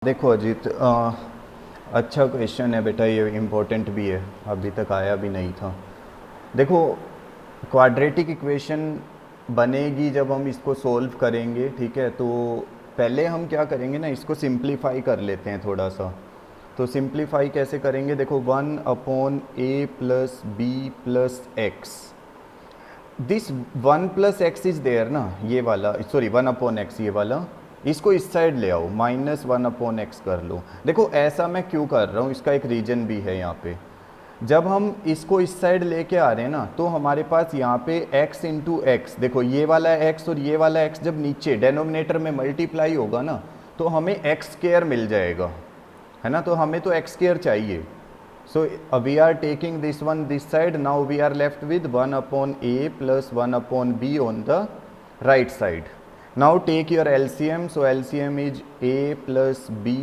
देखो अजीत, अच्छा क्वेश्चन है बेटा, ये इम्पोर्टेंट भी है, अभी तक आया भी नहीं था। देखो, क्वाड्रेटिक इक्वेशन बनेगी जब हम इसको सोल्व करेंगे, ठीक है। तो पहले हम क्या करेंगे ना, इसको सिंप्लीफाई कर लेते हैं थोड़ा सा। तो सिंप्लीफाई कैसे करेंगे, देखो 1/a+b+x, this 1+x is there ना, ये वाला, सॉरी 1/x, ये वाला, इसको इस साइड ले आओ, -1/x कर लो। देखो ऐसा मैं क्यों कर रहा हूँ, इसका एक रीजन भी है यहाँ पे। जब हम इसको इस साइड लेके आ रहे हैं ना, तो हमारे पास यहाँ पे x इंटू एक्स, देखो ये वाला x और ये वाला x जब नीचे डेनोमिनेटर में मल्टीप्लाई होगा ना, तो हमें एक्स स्क्वायर मिल जाएगा, है ना। तो हमें तो एक्स स्क्वायर चाहिए। So we are taking this one this side. Now we are left with 1/a plus 1/b on the right side. Now take your LCM. So LCM is a plus b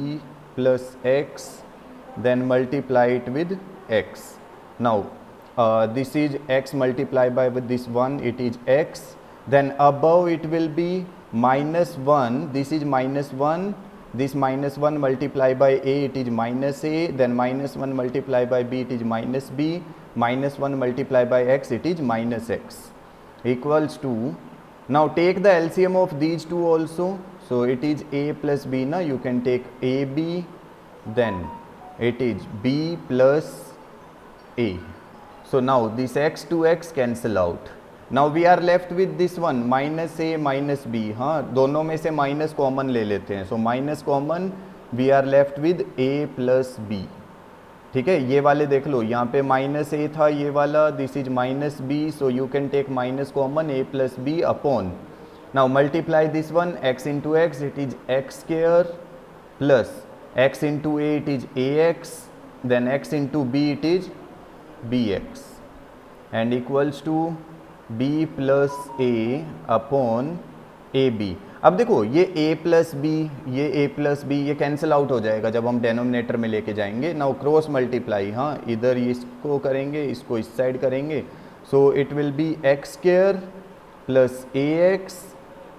plus x, then multiply it with x. Now this is x multiplied by with this one, it is x. Then above it will be -1. This is -1. This -1 multiplied by a, it is -a, then -1 multiplied by b, it is -b, -1 multiplied by x, it is -x, equals to, now take the LCM of these two also. So it is a plus b, na, you can take ab, then it is b plus a. So now this x to x cancel out. Now we are left with this one, -a -b, हाँ दोनों में से minus common ले लेते हैं। So minus common, we are left with a plus b, ठीक है। ये वाले देख लो, यहाँ पे -a था ये वाला, this is -b, so you can take minus common, a plus b upon, now multiply this one, x into X, it is X square, plus x into a, it is ax, then x into b, it is bx, and equals to b plus A upon A B. अब देखो ये a plus B, ये a plus B, ये cancel out हो जाएगा जब हम denominator में लेके जाएंगे। नाउ क्रॉस मल्टीप्लाई, हाँ इधर इसको करेंगे, इसको इस साइड करेंगे। So it will be x square plus a x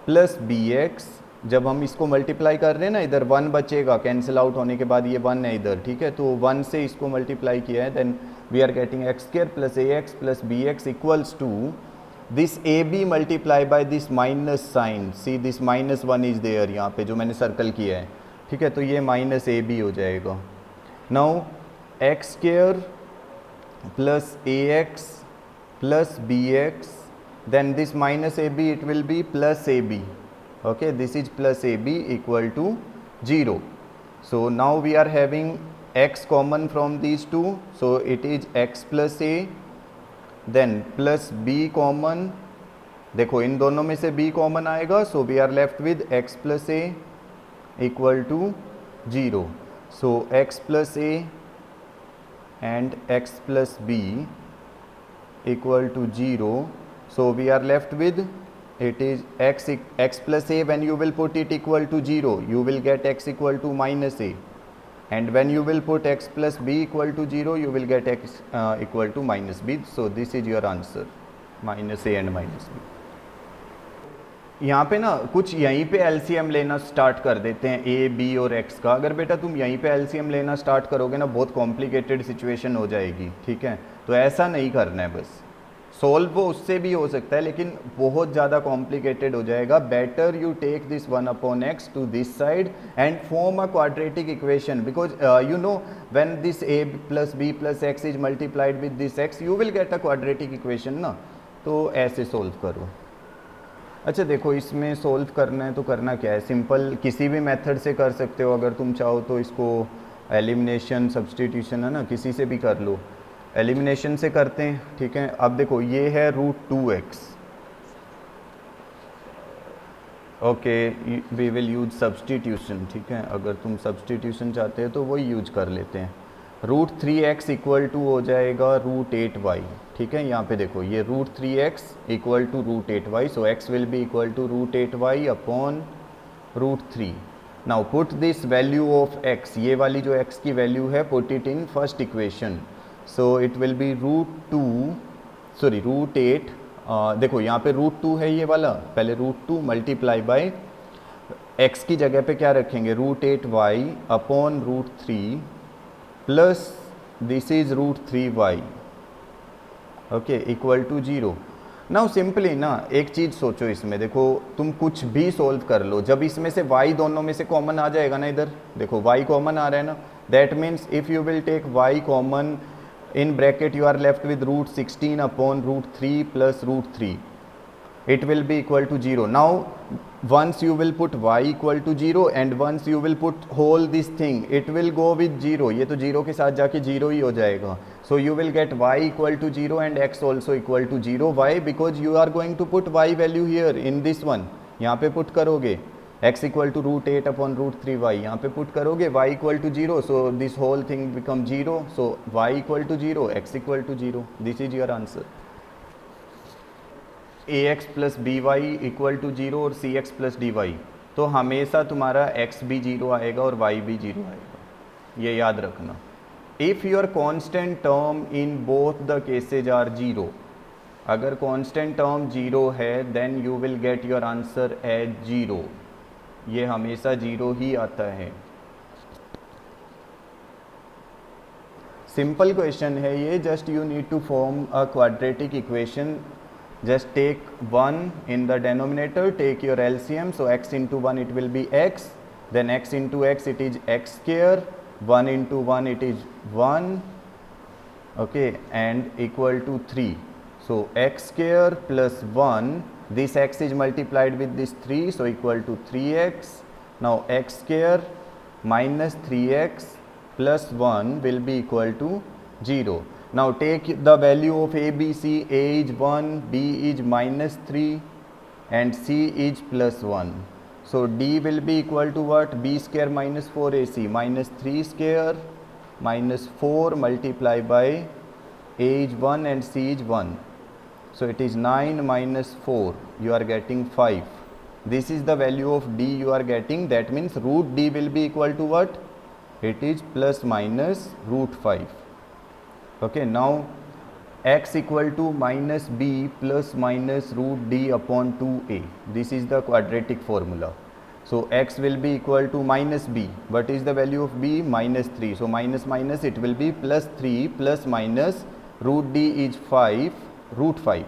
plus b x. जब हम इसको मल्टीप्लाई कर रहे हैं ना, इधर 1 बचेगा, कैंसिल आउट होने के बाद ये 1 है इधर, ठीक है। तो 1 से इसको मल्टीप्लाई किया है, then we are getting x square plus a x plus b x equals to this a b multiply by this minus sign, see this -1 is there, यहाँ पे जो मैंने सर्कल किया है, ठीक है। तो ये माइनस ए बी हो जाएगा। Now x square plus a x plus b x, then this minus a b, it will be plus a b, okay, this is plus ab equal to 0. So now we are having x common from these two, so it is x plus a, then plus b common, देखो इन दोनों में से b common आएगा, so we are left with x plus a equal to 0. So x plus a and x plus b equal to 0, so we are left with, it is x plus a, when you will put it equal to 0, you will get x equal to -a, and when you will put x plus b equal to 0, you will get x equal to -b. So this is your answer, -a and -b। यहाँ पे ना कुछ यहीं पे LCM लेना start कर देते हैं a b और x का। अगर बेटा तुम यहीं पे एलसीएम लेना स्टार्ट करोगे ना, बहुत कॉम्प्लिकेटेड सिचुएशन हो जाएगी, ठीक है। तो ऐसा नहीं करना है, बस सोल्व वो उससे भी हो सकता है, लेकिन बहुत ज़्यादा कॉम्प्लिकेटेड हो जाएगा। Better you take this 1/x to this side and form a quadratic equation, because you know when this a plus b plus x is multiplied with this x, you will get a quadratic equation ना। तो ऐसे solve करो। अच्छा देखो, इसमें solve करना है तो करना क्या है, सिंपल किसी भी मेथड से कर सकते हो। अगर तुम चाहो तो इसको एलिमिनेशन, सब्सटीट्यूशन, है ना, किसी से भी कर लो। एलिमिनेशन से करते हैं, ठीक है। अब देखो ये है √2x, okay, we will use substitution, ठीक है। अगर तुम सब्सटीट्यूशन चाहते हो तो वही यूज कर लेते हैं। √3x इक्वल टू हो जाएगा √8y, ठीक है। यहाँ पे देखो ये √3x equal to √8y, so x will be equal to √8y upon √3। Now put this value of x, ये वाली जो x की वैल्यू है, put it in first equation. So it will be √8, देखो यहाँ पे √2 है ये वाला, पहले √2 मल्टीप्लाई बाय x की जगह पे क्या रखेंगे, √8y upon √3 plus this is √3y, okay, equal to 0। Now simply ना एक चीज़ सोचो इसमें, देखो तुम कुछ भी सोल्व कर लो, जब इसमें से y दोनों में से कॉमन आ जाएगा ना, इधर देखो y कॉमन आ रहा है ना, that means if you will take y common in bracket you are left with √16 upon √3 plus √3, it will be equal to 0. Now once you will put y equal to 0 and once you will put whole this thing, it will go with 0, ये तो 0 के साथ जाके 0 ही हो जाएगा. So you will get y equal to 0 and x also equal to 0. Why? Because you are going to put y value here in this one, यहाँ पे put करोगे x equal to √8 upon √3y, यहाँ पे put करोगे y equal to 0, so this whole thing become 0, so y equal to 0, x equal to 0, this is your answer. ax plus by equal to 0 और cx plus dy, तो हमेशा तुम्हारा x भी 0 आएगा और y भी 0 आएगा, ये याद रखना. If your constant term in both the cases are 0, अगर कॉन्स्टेंट टर्म 0 है then you will get your answer as 0, ये हमेशा 0 ही आता है. सिंपल क्वेश्चन है ये, just you need to form a quadratic equation, just take 1 in the denominator, take your LCM, so x into 1 it will be x, then x into x it is x square, 1 into 1 it is 1, okay, and equal to 3, so x square plus 1, this x is multiplied with this 3, so equal to 3x. Now x square minus 3x plus 1 will be equal to 0. Now take the value of a, b, c. A is 1, b is minus 3 and c is plus 1. So d will be equal to what? B square minus 4ac minus 3 square minus 4 multiplied by a is 1 and c is 1. So it is 9 minus 4, you are getting 5. This is the value of d you are getting, that means root d will be equal to what? It is plus minus √5. Okay, now x equal to minus b plus minus √d upon 2a. This is the quadratic formula. So x will be equal to minus b. What is the value of b? Minus 3. So minus minus it will be plus 3 plus minus √d is 5, √5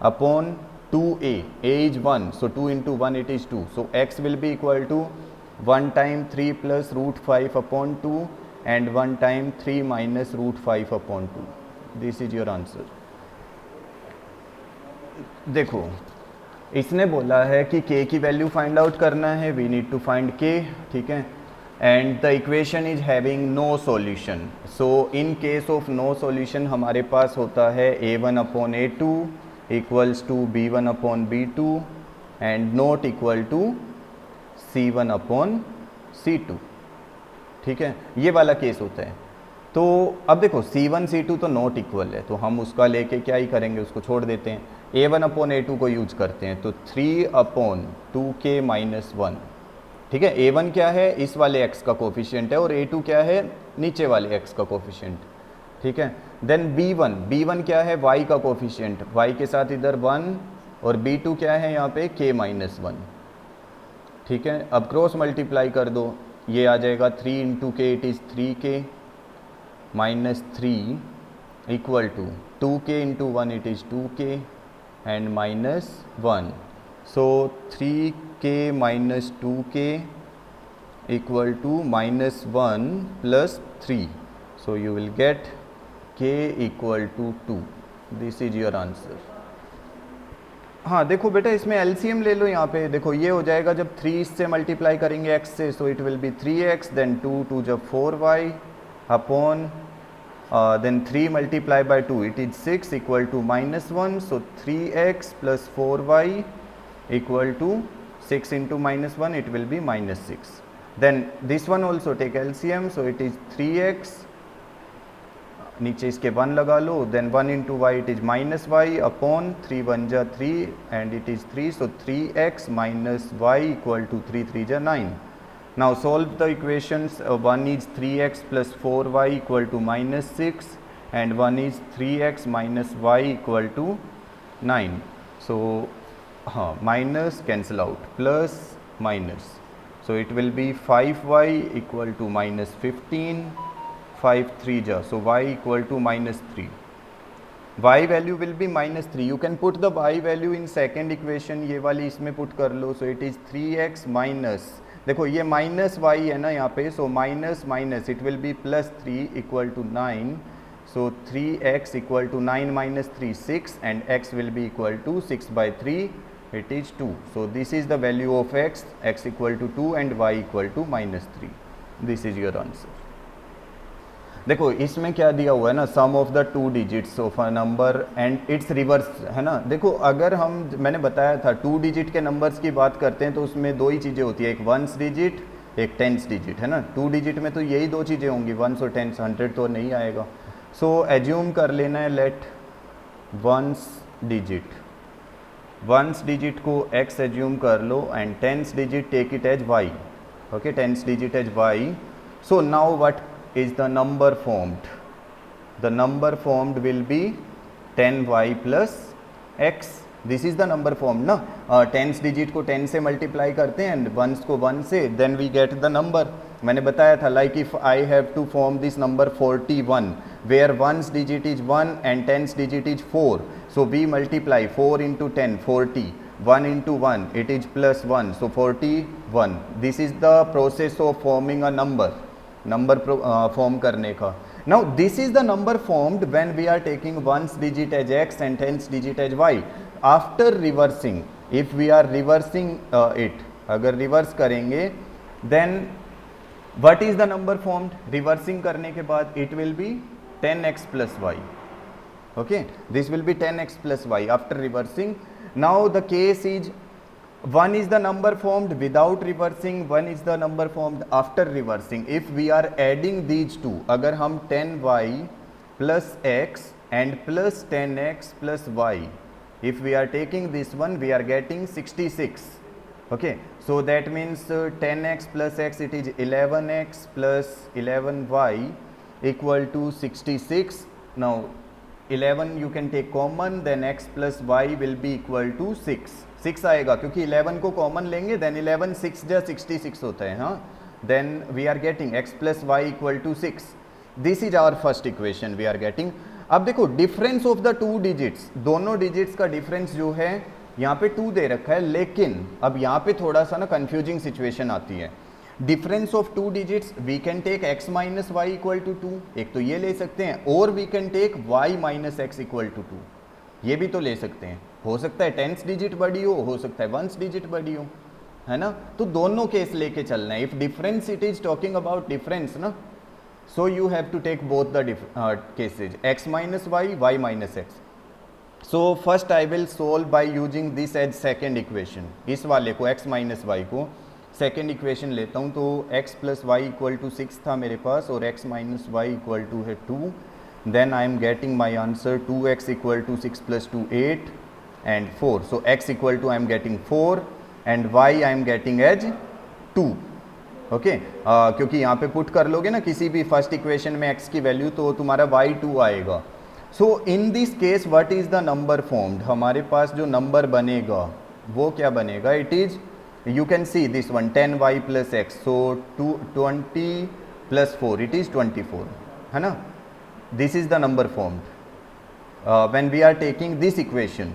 upon 2a. A is 1, so 2 into 1 it is 2. So x will be equal to 1 time 3 plus √5 upon 2 and 1 time 3 minus √5 upon 2. This is your answer. देखो इसने बोला है कि k की value find out करना है, we need to find k, ठीक है, and the equation is having no solution. So in case of no solution हमारे पास होता है a1 upon a2 equals to b1 upon b2 and not equal to c1 upon c2, ठीक है, ये वाला केस होता है. तो अब देखो c1 c2 तो नॉट इक्वल है, तो हम उसका लेके क्या ही करेंगे, उसको छोड़ देते हैं. a1 अपॉन a2 को यूज करते हैं, तो 3 अपॉन 2k माइनस 1, ठीक है. a1 क्या है, इस वाले x का कोफिशिएंट है, और a2 क्या है, नीचे वाले x का कोफिशिएंट, ठीक है. देन b1 क्या है, y का कोफिशिएंट, y के साथ इधर 1, और b2 क्या है यहाँ पे k माइनस 1, ठीक है. अब क्रॉस मल्टीप्लाई कर दो, ये आ जाएगा 3 into k it is 3k minus 3 equal to 2k into 1 it is 2k and minus 1. So 3k minus 2k equal to minus 1 plus 3. So you will get k equal to 2. This is your answer. हाँ देखो बेटा, इसमें LCM ले लो. यहाँ पे देखो ये हो जाएगा जब 3 इससे मल्टीप्लाई करेंगे x से, so it will be 3x, then 2 जब 4y upon then 3 multiply by 2 it is 6 equal to minus 1. So 3x plus 4y equal to 6 into minus 1 it will be minus 6. Then this one also take LCM, so it is 3x, नीचे इसके 1 लगा लो, then 1 into y it is minus y upon 3 1 जा 3 and it is 3. So 3x minus y equal to 3 3 जा 9. Now solve the equations. 1 is 3x plus 4y equal to minus 6 and 1 is 3x minus y equal to 9. So हाँ, minus cancel out, plus minus, So it will be 5y equal to minus 15, 5 3 ja, so y equal to minus 3. y value will be minus 3. You can put the y value in second equation, ये वाली इसमें put कर लो. So it is 3x minus, देखो ये minus y है ना यहाँ पे, so minus minus it will be plus 3 equal to 9. So 3x equal to 9 minus 3 6, and x will be equal to 6 by 3, it is 2. So this is the value of x equal to 2 and y equal to minus 3. This is your answer. देखो इसमें क्या दिया हुआ है ना, sum of the two digits of a number and its reverse है ना. देखो अगर हम, मैंने बताया था टू डिजिट के नंबर्स की बात करते हैं तो उसमें दो ही चीज़ें होती है, एक वंस डिजिट एक टेंस डिजिट है ना. टू डिजिट में तो यही दो चीज़ें होंगी, वंस और टेंस. 100 तो नहीं आएगा. सो एज्यूम कर लेना है, लेट वंस डिजिट को x एज्यूम कर लो and tens digit take it as y. Okay, tens digit as y. So now what is the number formed? The number formed will be 10y plus x. This is the number formed ना. Tens digit को 10 से multiply करते हैं and once को 1 से, then we get the number. मैंने बताया था like if I have to form this number 41 where ones digit is 1 and tens digit is 4. So we multiply 4 into 10 40, 1 into 1 it is plus 1, so 41. This is the process of forming a number form करने का. Now this is the number formed when we are taking ones digit as x and tens digit as y. After reversing, if we are reversing it, अगर reverse करेंगे then what is the number formed? Reversing करने के बाद it will be 10x plus y. Okay, this will be 10x plus y after reversing. Now the case is, one is the number formed without reversing, one is the number formed after reversing. If we are adding these two, अगर हम 10y plus x and plus 10x plus y, if we are taking this one, we are getting 66. Okay, so that means 10x plus x, it is 11x plus 11y equal to 66. Now 11 you can take common, then x plus y will be equal to 6. 6 आएगा क्योंकि 11 को common लेंगे, then 11 6 जा 66 होता है. हाँ, then we are getting x plus y equal to 6. This is our first equation we are getting. अब देखो difference of the two digits, दोनों डिजिट्स का डिफरेंस जो है यहाँ पे 2 दे रखा है, लेकिन अब यहाँ पे थोड़ा सा ना कंफ्यूजिंग सिचुएशन आती है. Difference of two digits we can take x minus y equal to 2, एक तो ये ले सकते हैं, और we can take y minus x equal to 2, ये भी तो ले सकते हैं. हो सकता है टेंस डिजिट बड़ी हो सकता है वंस डिजिट बड़ी हो, है ना. तो दोनों केस लेके चलना है. If difference it is talking about difference ना, so you have to take both the cases, x minus y, y minus x. So first I will solve by using this as second equation. इस वाले को x minus y को second equation लेता हूँ. तो x plus y equal to 6 था मेरे पास, और x minus y equal to है 2. then I am getting my answer 2x equal to 6 plus 2 8 and 4. So x equal to I am getting 4 and y I am getting as 2. Okay, क्योंकि यहाँ पे put कर लोगे ना किसी भी first equation में x की वैल्यू, तो तुम्हारा y 2 आएगा. So in this case what is the number formed? हमारे पास जो नंबर बनेगा वो क्या बनेगा? It is, you can see this one 10y plus x, so 20 plus 4 it is 24, है ना. This is the number formed when we are taking this equation.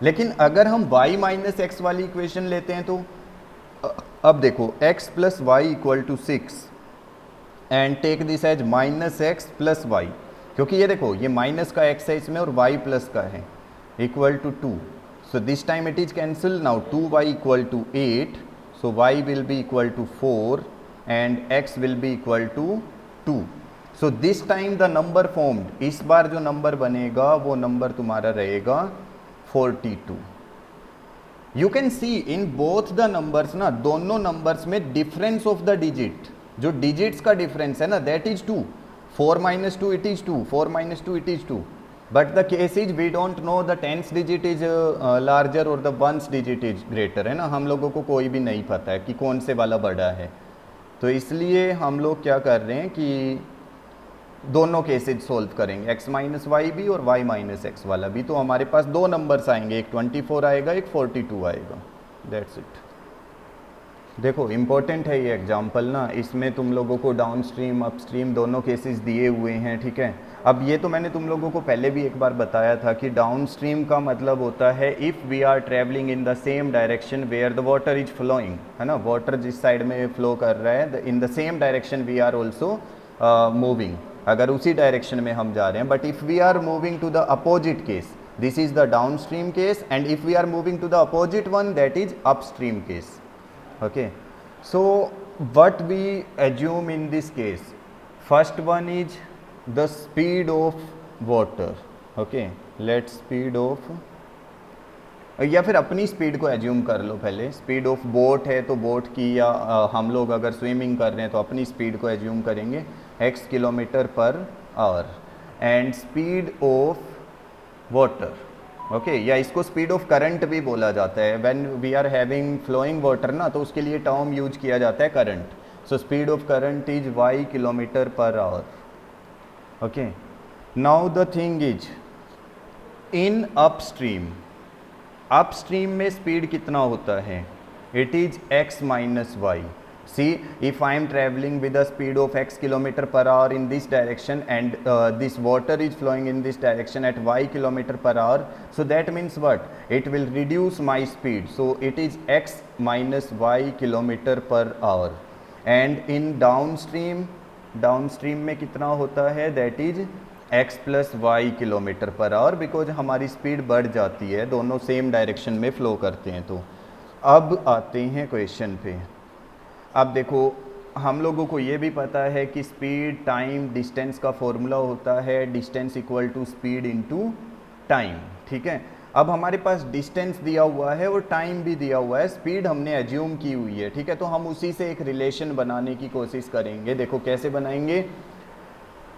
लेकिन अगर हम y माइनस एक्स वाली इक्वेशन लेते हैं तो अब देखो x plus y equal to 6 and take this as minus x plus y, क्योंकि ये देखो ये माइनस का x है इसमें और y प्लस का है, equal to 2. So this time it is cancel. Now 2y equal to 8, so y will be equal to 4 and x will be equal to 2. So this time the number formed, इस बार जो number बनेगा वो number तुम्हारा रहेगा 42. You can see in both the numbers ना, दोनों numbers में डिफरेंस ऑफ द डिजिट, जो डिजिट्स का डिफरेंस है ना, that is 2. 4 minus 2 it is 2, 4 minus 2 it is 2. But the case is we don't know the tens digit is larger और the ones digit is greater, है ना. हम लोगों को कोई भी नहीं पता है कि कौन से वाला बड़ा है, तो इसलिए हम लोग क्या कर रहे हैं कि दोनों केसेज सोल्व करेंगे, x माइनस वाई भी और y माइनस एक्स वाला भी. तो हमारे पास दो नंबर्स आएंगे, एक 24 आएगा, एक 42 आएगा. That's it. देखो इम्पोर्टेंट है ये एग्जांपल ना, इसमें तुम लोगों को डाउन स्ट्रीम अप स्ट्रीम दोनों केसेस दिए हुए हैं, ठीक है। अब ये तो मैंने तुम लोगों को पहले भी एक बार बताया था कि डाउन स्ट्रीम का मतलब होता है if we are travelling in the same direction where the water is flowing, है ना, वाटर जिस साइड में फ्लो कर रहा है in the same direction we are also moving, अगर उसी डायरेक्शन में हम जा रहे हैं। But if we are moving to the opposite case, this is the downstream case, and if we are moving to the opposite one, that is upstream case. Okay, so what we assume in this case, first one is the speed of water. Okay, let speed of, या फिर अपनी speed को assume कर लो पहले। Speed of boat है तो boat की, या हम लोग अगर स्विमिंग कर रहे हैं तो अपनी स्पीड को एज्यूम करेंगे x kilometre per hour, and speed of water, okay, या इसको स्पीड ऑफ करंट भी बोला जाता है। When we are having flowing water ना, तो उसके लिए टर्म यूज किया जाता है current. So speed of current is y kilometre per hour. Okay, now the thing is in upstream, upstream में स्पीड कितना होता है, it is x minus y. See, if I am traveling with a speed of x kilometer per hour in this direction, and this water is flowing in this direction at y kilometer per hour, so that means what? It will reduce my speed. So it is x minus y kilometer per hour. And in downstream, downstream में कितना होता है, that is x plus y kilometre per our, because हमारी speed बढ़ जाती है, दोनों same direction में फ्लो करते हैं। तो अब आते हैं क्वेश्चन पे। अब देखो हम लोगों को ये भी पता है कि स्पीड टाइम डिस्टेंस का फॉर्मूला होता है distance equal to speed into time, ठीक है। अब हमारे पास डिस्टेंस दिया हुआ है और टाइम भी दिया हुआ है, स्पीड हमने एज्यूम की हुई है, ठीक है। तो हम उसी से एक रिलेशन बनाने की कोशिश करेंगे। देखो कैसे बनाएंगे,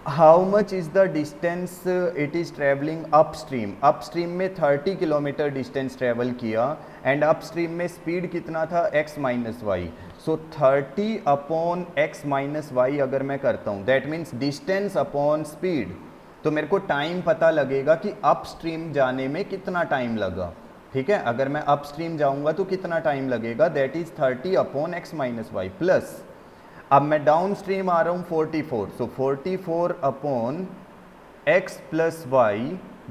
how much is the distance it is travelling upstream, upstream में 30 किलोमीटर डिस्टेंस ट्रैवल किया, एंड अपस्ट्रीम में स्पीड कितना था, x माइनस वाई। सो 30 अपॉन x माइनस वाई अगर मैं करता हूँ, that means distance upon speed, तो मेरे को टाइम पता लगेगा कि अपस्ट्रीम जाने में कितना टाइम लगा, ठीक है। अगर मैं अपस्ट्रीम जाऊँगा तो कितना टाइम लगेगा, that is 30 upon x minus y, plus अब मैं डाउन स्ट्रीम आ रहा हूँ 44, so 44 upon x plus y,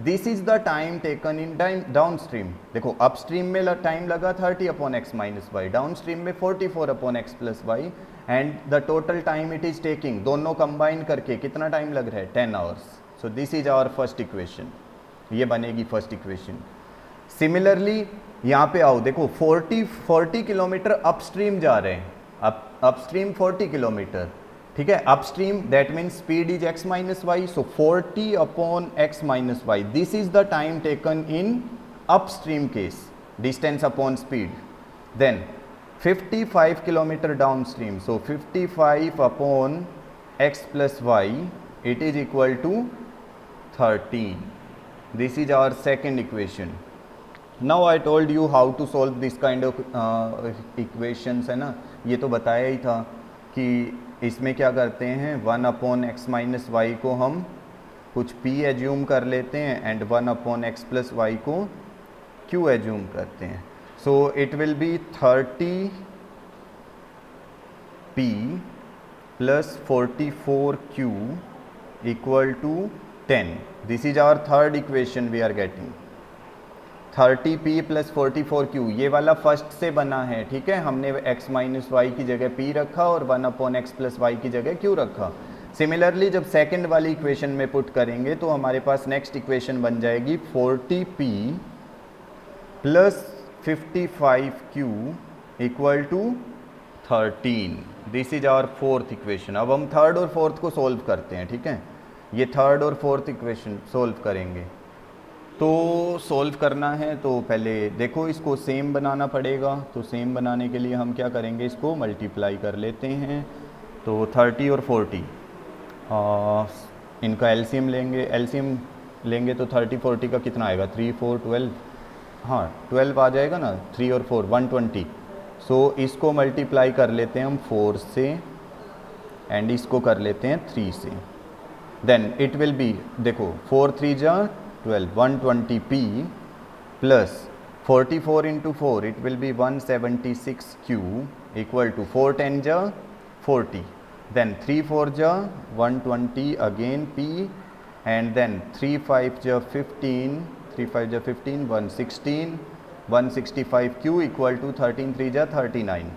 this is the time taken in time downstream. देखो अप स्ट्रीम में टाइम लगा 30 upon x minus y, downstream में 44 upon x plus y, and the total time it is taking, दोनों combine करके कितना time लग रहा है, 10 hours. So this is our first equation, ये बनेगी फर्स्ट इक्वेशन। सिमिलरली यहाँ पे आओ, देखो 40 किलोमीटर अपस्ट्रीम जा रहे हैं, अपस्ट्रीम 40 किलोमीटर, ठीक है। Upstream that means speed is x minus y, so 40 upon x minus y, this is the time taken in upstream case, distance upon speed. Then 55 kilometre downstream, so 55 upon x plus y, it is equal to 13, this is our second equation. Now I told you how to solve this kind of equations, है ना, ये तो बताया ही था कि इसमें क्या करते हैं, 1 अपॉन एक्स माइनस वाई को हम कुछ p एज्यूम कर लेते हैं, and 1 upon x plus y को q एज्यूम करते हैं। So it will be 30p plus 44q equal to 10, this is our third equation we are getting. 30p plus 44q, ये वाला फर्स्ट से बना है, ठीक है। हमने x माइनस वाई की जगह p रखा और 1 अपॉन एक्स प्लस वाई की जगह q रखा। सिमिलरली जब सेकंड वाली इक्वेशन में पुट करेंगे तो हमारे पास नेक्स्ट इक्वेशन बन जाएगी 40p plus 55q equal to 13, this is our fourth equation. अब हम थर्ड और फोर्थ को सोल्व करते हैं, ठीक है। ये थर्ड और फोर्थ इक्वेशन सोल्व करेंगे। तो सोल्व करना है तो पहले देखो इसको सेम बनाना पड़ेगा, तो सेम बनाने के लिए हम क्या करेंगे, इसको मल्टीप्लाई कर लेते हैं। तो 30 और 40 इनका एलसीएम लेंगे तो 30 40 का कितना आएगा, 3 4 12, हाँ 12 आ जाएगा ना, 3 और 4 120। सो इसको मल्टीप्लाई कर लेते हैं हम 4 से, एंड इसको कर लेते हैं 3 से। देन इट विल बी, देखो 4 3 जा 12, 120p plus 44 into 4, it will be 176q equal to 4 10 जा 40, then 3 4 जा 120 again p, and then 3 5 जा 15, 3 5 जा 15 116, 165 q equal to 13 3 जा 39.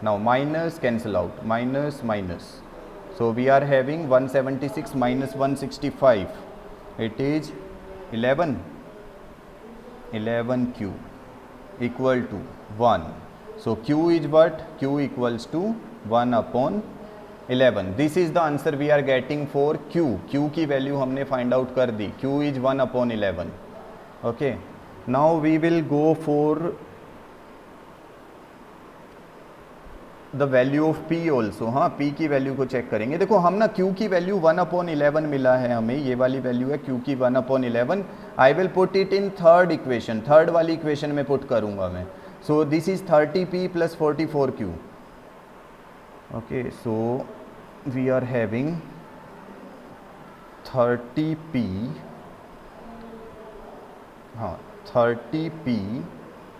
Now minus cancel out, minus minus, so we are having 176 minus 165, it is 11 q equal to 1. So q is what? q equals to 1 upon 11. This is the answer we are getting for q. q की value हमने find out कर दी. q is 1 upon 11. Okay. Now we will go for the value of p also. हाँ, p की value को check करेंगे. देखो हम ना q की वैल्यू 1 अपॉन 11 मिला है हमें, ये वाली वैल्यू है q की 1 upon 11. I will put it in third equation, third वाली इक्वेशन में पुट करूंगा मैं. So this is 30p plus 44q. Okay, so we are having 30p, हाँ 30p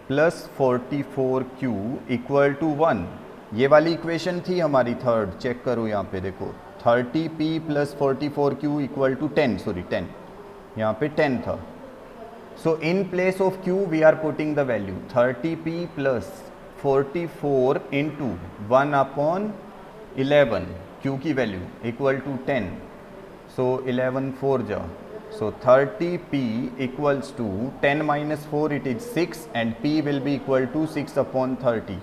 plus 44q equal to 1. ये वाली इक्वेशन थी हमारी थर्ड. चेक करो यहाँ पे देखो, 30p plus 44q equal to 10, sorry 10, यहाँ पे 10 था. So in place of q we are putting the value 30p plus 44 into 1 upon 11, q की वैल्यू इक्वल टू 10. सो 11 4 जा, so 30p equals to 10 minus 4, it is 6, and p will be equal to 6 upon 30.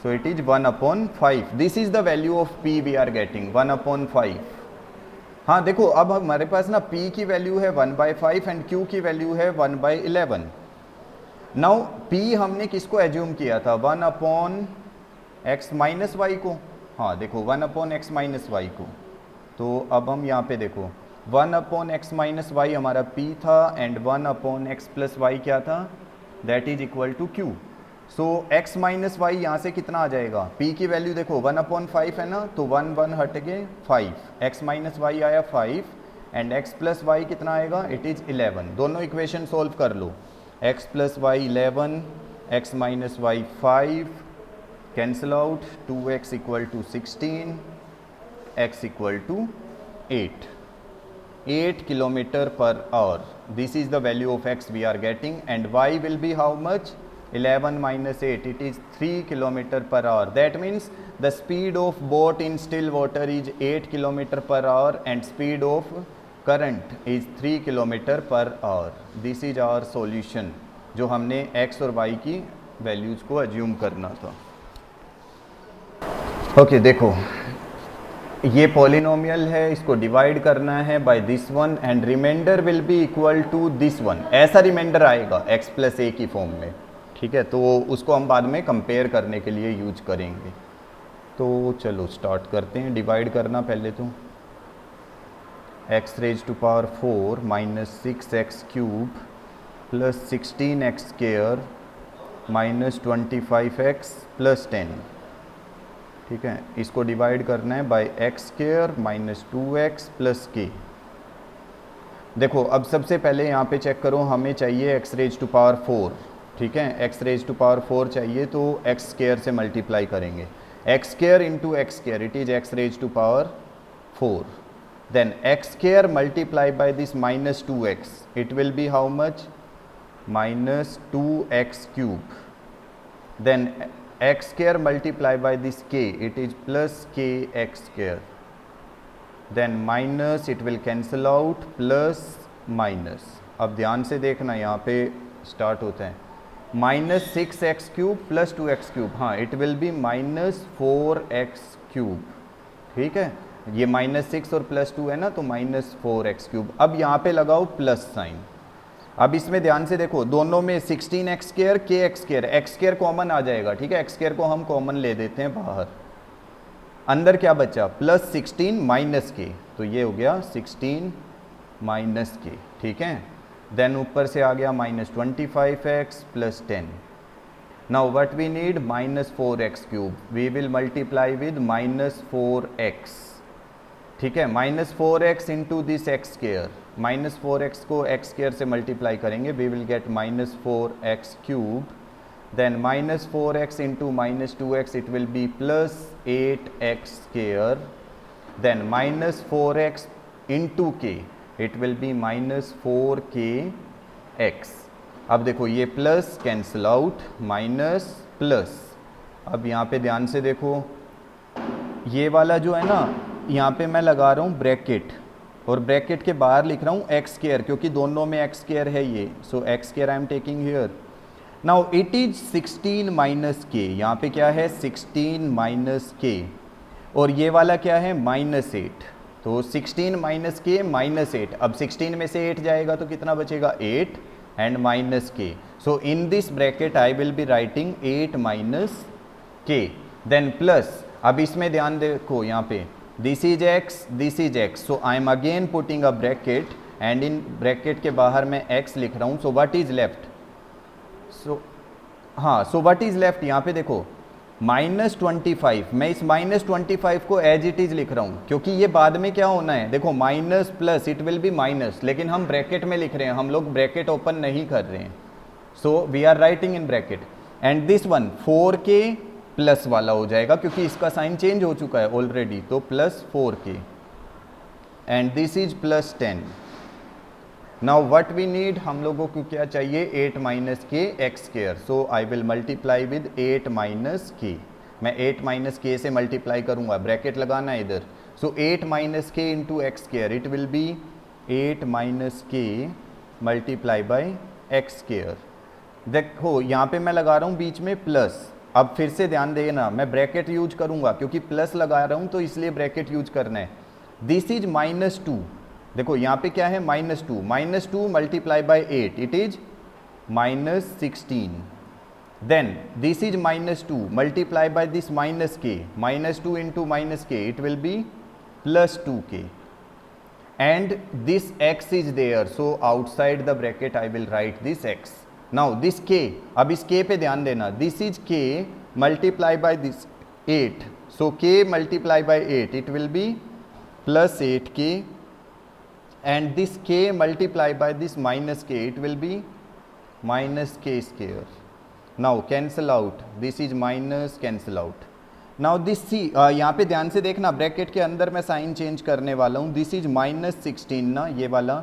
So it is 1 upon 5. This is the value of p we are getting, 1 upon 5. हाँ देखो, अब हमारे पास ना p की वैल्यू है 1 by 5 and q की वैल्यू है 1 by 11. नाउ p हमने किसको एज्यूम किया था? 1 अपॉन x माइनस वाई को. हाँ देखो 1 अपॉन एक्स माइनस वाई को. तो अब हम यहाँ पे देखो 1 अपॉन एक्स माइनस वाई हमारा p था, and 1 upon x plus y क्या था? That is equal to q. सो x माइनस वाई यहाँ से कितना आ जाएगा? p की वैल्यू देखो 1 अपॉन 5 है ना, तो 1 1 हट गए 5, x माइनस वाई आया 5, एंड x प्लस वाई कितना आएगा? It is 11. दोनों इक्वेशन सोल्व कर लो. x plus y 11, x minus y 5, cancel out, 2x equal to 16, x equal to 8 kilometer per hour. This is the value of x we are getting, and y will be how much? 11 minus 8, it is 3 kilometer per hour. That means the speed of boat in still water is 8 kilometer per hour, and speed of current is 3 kilometer per hour. This is our solution, जो हमने x और y की values को assume करना था. Okay देखो, ये polynomial है, इसको डिवाइड करना है by this one, and remainder will be equal to this one. ऐसा रिमाइंडर आएगा x प्लस a की फॉर्म में. ठीक है, तो उसको हम बाद में कंपेयर करने के लिए यूज करेंगे. तो चलो स्टार्ट करते हैं डिवाइड करना. पहले तो x raise to power 4 minus 6x cube plus 16x square minus 25x plus 10. ठीक है, इसको डिवाइड करना है by x square minus 2x plus k. देखो अब सबसे पहले यहाँ पे चेक करो, हमें चाहिए x रेज टू पावर 4. ठीक है, x रेज टू पावर 4 चाहिए, तो x स्क्वायर से मल्टीप्लाई करेंगे. x square into x square, it is x raise to power 4. Then x square multiply by this minus 2x, it will be how much? Minus 2x cube. Then x square multiply by this k, it is plus kx square. Then minus, it will cancel out, plus minus. अब ध्यान से देखना, यहाँ पे start होता है minus 6x cube plus 2x cube. हाँ, it will be minus 4x cube. ठीक है, ये माइनस 6 और प्लस 2 है ना, तो माइनस 4x क्यूब. अब यहाँ पे लगाओ प्लस साइन. अब इसमें ध्यान से देखो, दोनों में 16x square kx square, x square common आ जाएगा. ठीक है, x स्क्वायर को हम कॉमन ले देते हैं बाहर. अंदर क्या बचा? प्लस 16 माइनस k, तो ये हो गया 16 माइनस k. ठीक है, देन ऊपर से आ गया minus 25x plus 10. Now what we need? Minus 4x cube. We will multiply with minus 4x. ठीक है, minus 4x into this x square. Minus 4x को एक्स स्क्वायर से मल्टीप्लाई करेंगे, we will get minus 4x cube then minus 4x into minus 2x, it will be plus 8x square, then minus 4x into k, it will be minus 4kx. अब देखो ये plus cancel out, minus plus. अब यहाँ पे ध्यान से देखो, ये वाला जो है ना, यहाँ पे मैं लगा रहा हूँ ब्रैकेट, और ब्रैकेट के बाहर लिख रहा हूँ एक्स स्क्वायर, क्योंकि दोनों में एक्स स्क्वायर है ये, so x square I am taking here. Now it is 16 minus k, यहाँ पे क्या है 16 माइनस के, और ये वाला क्या है -8, तो 16 माइनस के -8। अब 16 में से 8 जाएगा तो कितना बचेगा 8 and minus k, so in this bracket I will be writing 8 minus k, then plus. अब इसमें ध्यान देखो, यहाँ पे this is x, so I am again putting a bracket, and in bracket के बाहर मैं x लिख रहा हूँ, so what is left, so हाँ, सो व्हाट इज लेफ्ट, यहाँ पे देखो -25, मैं इस -25 को एज इट इज लिख रहा हूँ, क्योंकि ये बाद में क्या होना है, देखो minus plus it will be minus, लेकिन हम ब्रैकेट में लिख रहे हैं, हम लोग ब्रैकेट ओपन नहीं कर रहे हैं, so we are writing in bracket, and this one 4k plus वाला हो जाएगा, क्योंकि इसका साइन चेंज हो चुका है ऑलरेडी, तो plus 4k, and this is plus 10। Now what we need, हम लोगों को क्या चाहिए, 8 minus k x square, so I will multiply with 8 minus k, मैं 8 माइनस के से मल्टीप्लाई करूंगा, ब्रैकेट लगाना है इधर, सो 8 माइनस के into x square, it will be 8 minus के मल्टीप्लाई बाई एक्स स्क्वायर। देखो यहाँ पे मैं लगा रहा हूँ बीच में प्लस, अब फिर से ध्यान देना, मैं ब्रैकेट यूज करूंगा, क्योंकि प्लस लगा रहा हूँ तो इसलिए ब्रैकेट यूज करना है। दिस इज -2, देखो यहाँ पे क्या है -2 multiply by 8, it is -16, then this is -2 multiply by this minus k, -2 into minus k, it will be plus 2k, and this x is there, so outside the bracket I will write this x। Now this k, अब इस k पे ध्यान देना, this is k multiply by this 8, so k multiply by 8, it will be plus 8k, and this k multiply by this minus k, it will be minus k square. Now cancel out, this is minus, cancel out. Now this c, यहाँ पे ध्यान से देखना, bracket के अंदर मैं sign change करने वाला हूँ, दिस इज -16 ना ये वाला,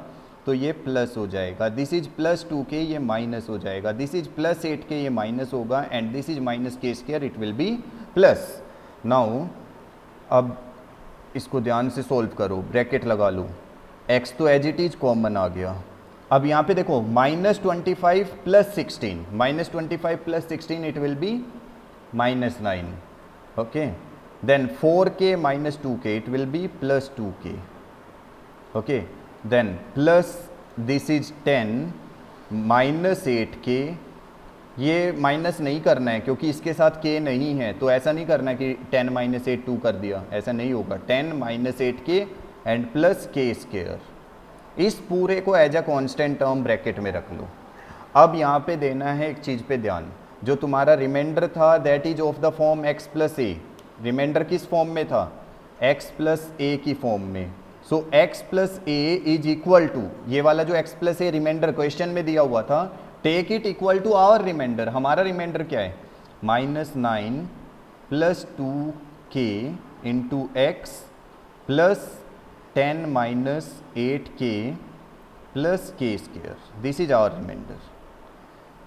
तो ये प्लस हो जाएगा, दिस इज प्लस 2k, ये माइनस हो जाएगा, दिस इज प्लस 8k, ये माइनस होगा, and this is minus k square, it will be plus. Now अब इसको ध्यान से सॉल्व करो, ब्रैकेट लगा लो, x तो एज इट इज कॉमन आ गया। अब यहाँ पे देखो -25 plus 16, -25 plus 16, it will be -9, okay, then 4k minus 2k, it will be plus 2k, okay, then plus this is 10 minus 8k, ये माइनस नहीं करना है क्योंकि इसके साथ k नहीं है, तो ऐसा नहीं करना है कि 10 माइनस 8 2 कर दिया, ऐसा नहीं होगा, 10 minus 8k and plus k square, इस पूरे को as a constant term bracket में रख लो। अब यहाँ पे देना है एक चीज़ पे ध्यान, जो तुम्हारा रिमाइंडर था that is of the form x plus a, reminder किस फॉर्म में था, x प्लस ए की फॉर्म में, so x plus a is equal to, ये वाला जो x plus a reminder question में दिया हुआ था, take it equal to our reminder, हमारा रिमाइंडर क्या है -9 plus 2k into x plus 10 minus 8k plus k square, this is our reminder,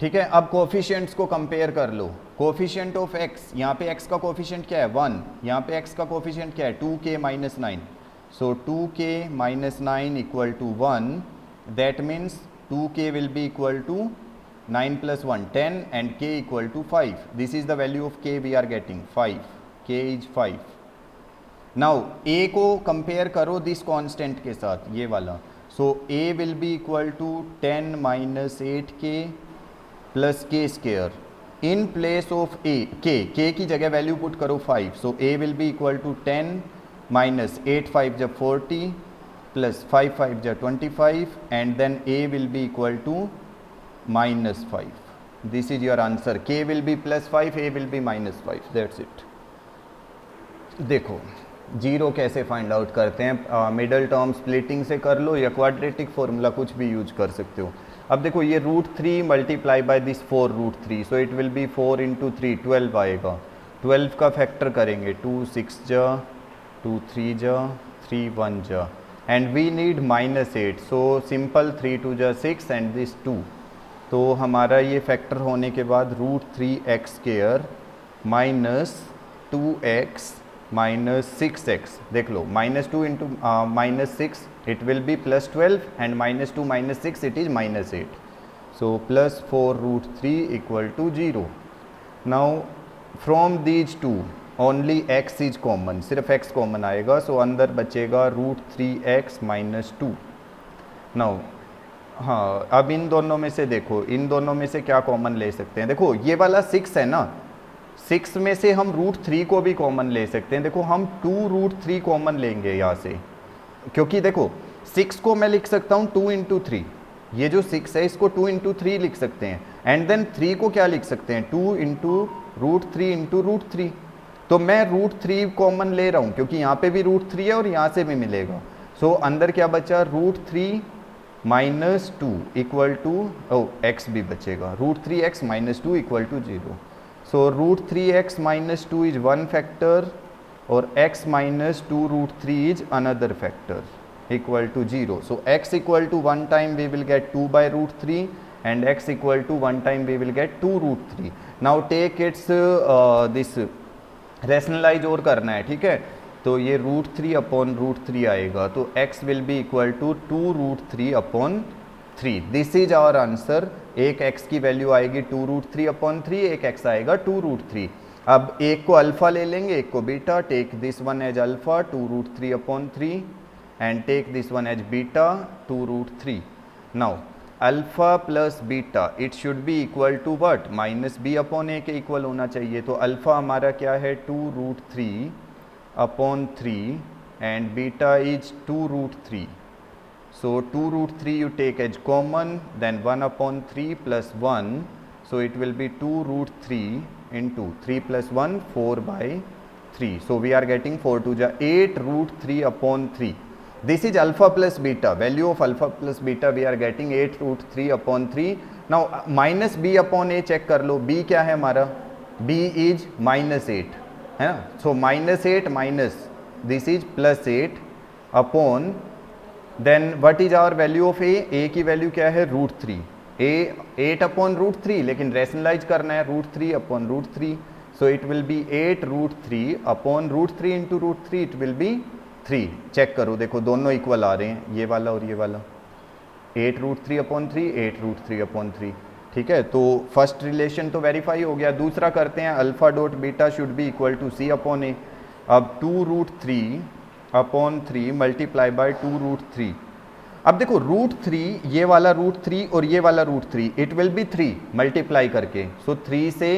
ठीक है। अब कोफिशिएंट्स को कंपेयर कर लो, कोफिशिएंट ऑफ x, यहाँ पे x का कोफिशिएंट क्या है 1, यहाँ पे x का कोफिशिएंट क्या है 2k minus 9, so 2k minus 9 equal to 1, that means 2k will be equal to 9 plus 1 10 and k equal to 5, this is the value of k we are getting 5, k is 5। Now a को compare करो this constant के साथ, ये वाला, so a will be equal to 10 minus 8k plus k square, in place of a k की जगह value put करो 5, so a will be equal to 10 minus 8 5 जब 40 प्लस 5 5 जब 25, and then a will be equal to -5, this is your answer, k will be +5, a will be -5, that's it. देखो zero कैसे find out करते हैं, middle term splitting से कर लो या quadratic formula कुछ भी यूज कर सकते हो। अब देखो ये √3 multiply by this 4√3, so it will B 4 into 3 12 आएगा। 12 का फैक्टर करेंगे 2 6 जा 2 3 जा 3 1 जा and we need -8, so simple 3 2 जा 6 एंड दिस 2। तो हमारा ये फैक्टर होने के बाद √3x² minus 2x minus 6x, देख लो -2 into -6 it will be +12 and -2 - 6 it is -8, so +4√3 equal to 0। now from these two only x is common, सिर्फ x common आएगा, सो अंदर बचेगा √3x - 2। now हाँ, अब इन दोनों में से देखो, इन दोनों में से क्या कॉमन ले सकते हैं। देखो ये वाला 6 है ना, 6 में से हम √3 को भी कॉमन ले सकते हैं। देखो हम 2√3 कॉमन लेंगे यहाँ से, क्योंकि देखो 6 को मैं लिख सकता हूँ 2 इंटू 3, ये जो 6 है इसको 2 इंटू 3 लिख सकते हैं, एंड देन 3 को क्या लिख सकते हैं 2 इंटू √3 इंटू √3। तो मैं √3 कॉमन ले रहा हूँ क्योंकि यहाँ पे भी √3 है और यहाँ से भी मिलेगा। सो अंदर क्या बचा √3 - 2 इक्वल टू x भी बचेगा, √3x - 2 equal to 0। So √3x - 2 is one factor और x - 2 √3 is another factor equal to 0। so x equal to 1 time we will get 2 by √3 and x equal to 1 time we will get 2 √3। now take its this rationalize और करना है, ठीक है। तो ये √3 upon √3 आएगा, तो x will be equal to 2 √3 upon 3। This is our answer. एक x की वैल्यू आएगी 2 √3 अपॉन 3, एक x आएगा 2 √3। अब एक को अल्फा ले लेंगे, एक को beta. Take this one as alpha 2 √3 upon 3 and take this one as beta 2 √3। now alpha plus beta it should be equal to what, -b upon a के इक्वल होना चाहिए। तो अल्फा हमारा क्या है 2 √3 upon 3 and beta is 2 √3। so 2 √3 you take as common, then 1 upon 3 plus 1, so it will be 2 √3 into 3 plus 1 4 by 3। so we are getting 4 to the 8 √3 upon 3। this is alpha plus beta, value of alpha plus beta we are getting 8 √3 upon 3। now -b upon a check कर लो, b क्या है हमारा, b is -8 है ना। so -8 minus this is +8 upon then what is our value of a की वैल्यू क्या है √3, a 8 अपॉन √3, लेकिन रेशनलाइज करना है √3 upon √3। So it will be 8 √3 upon √3 into √3 it will be 3। Check करो, देखो दोनों इक्वल आ रहे हैं, ये वाला और ये वाला। 8 √3 अपॉन 3, 8 √3 अपॉन 3, ठीक है। तो फर्स्ट रिलेशन तो वेरीफाई हो गया। दूसरा करते हैं, alpha dot beta should be equal to c upon a। अब 2 √3 अपॉन 3 मल्टीप्लाई बाय 2 √3। अब देखो √3, ये वाला √3 और ये वाला √3 इट विल बी 3 मल्टीप्लाई करके। सो 3 से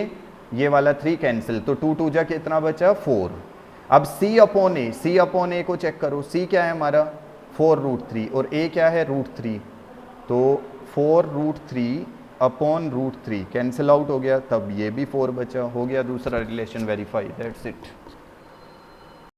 ये वाला 3 कैंसिल, तो 2 2 जा कितना बचा 4। अब c अपॉन a को चेक करो, c क्या है हमारा 4 √3 और a क्या है √3, तो 4 √3 अपॉन √3 कैंसिल आउट हो गया, तब ये भी 4 बचा, हो गया दूसरा रिलेशन वेरीफाई। That's it.